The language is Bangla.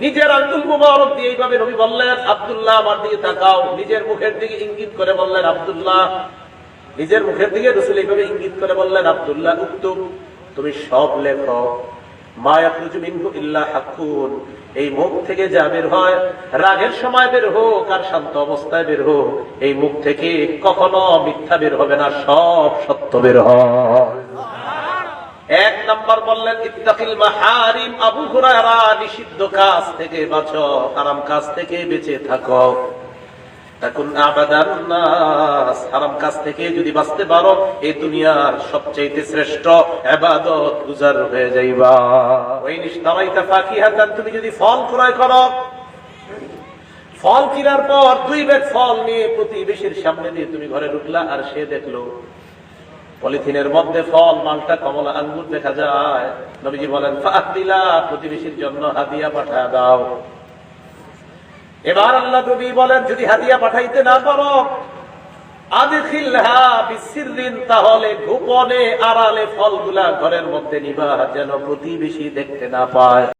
নিজের আঙ্গুল মুবারক দিয়ে এইভাবে নবী বললেন, আব্দুল্লাহ আমার দিকে তাকাও। নিজের মুখের দিকে ইঙ্গিত করে বললেন, আব্দুল্লাহ। নিজের মুখের দিকে রাসূল এইভাবে ইঙ্গিত করে বললেন, আব্দুল্লাহ উক্তুব, তুমি সব লেখো। মা ইয়াখরুজু মিনহু ইল্লা হাক্কুন, এই মুখ থেকে যা বের হয়, রাগের সময় বের হোক আর শান্ত অবস্থায় বের হোক, এই মুখ থেকে কখনো মিথ্যা বের হবে না, সব সত্য বের হয়। এক নাম্বার বললেন ইত্তাকিল মাহারিম, আবু হুরায়রা, নিষিদ্ধ কাজ থেকে বাঁচো, হারাম কাজ থেকে বেঁচে থাকো। তাকুন আবাদান নাস, হারাম কাজ থেকে যদি বাঁচতে পারো, এই দুনিয়ার সবচেয়ে শ্রেষ্ঠ ইবাদত গুজার হয়ে যাইবা। ওই নিশতারাইতা ফাকিহাতান, তুমি যদি ফল ক্রয় করো, ফল কেনার পর 2 ব্যাগ ফল নিয়ে প্রতিবেশীর সামনে দিয়ে তুমি ঘরে ঢুকলা, আর সে দেখলো পলিথিনের মধ্যে ফল, মালটা কমলা আঙ্গুর দেখা যায়। নবীজি বলেন ফাআতিলা, প্রতিবেশীর জন্য হাদিয়া পাঠা দাও। এবার আল্লাহ নবী বলেন, যদি হাদিয়া পাঠাইতে না পারো, আদখিলহা বিসিররিন, তাহলে গোপনে আড়ালে ফলগুলা ঘরের মধ্যে নিবা, যেন প্রতিবেশী দেখতে না পায়।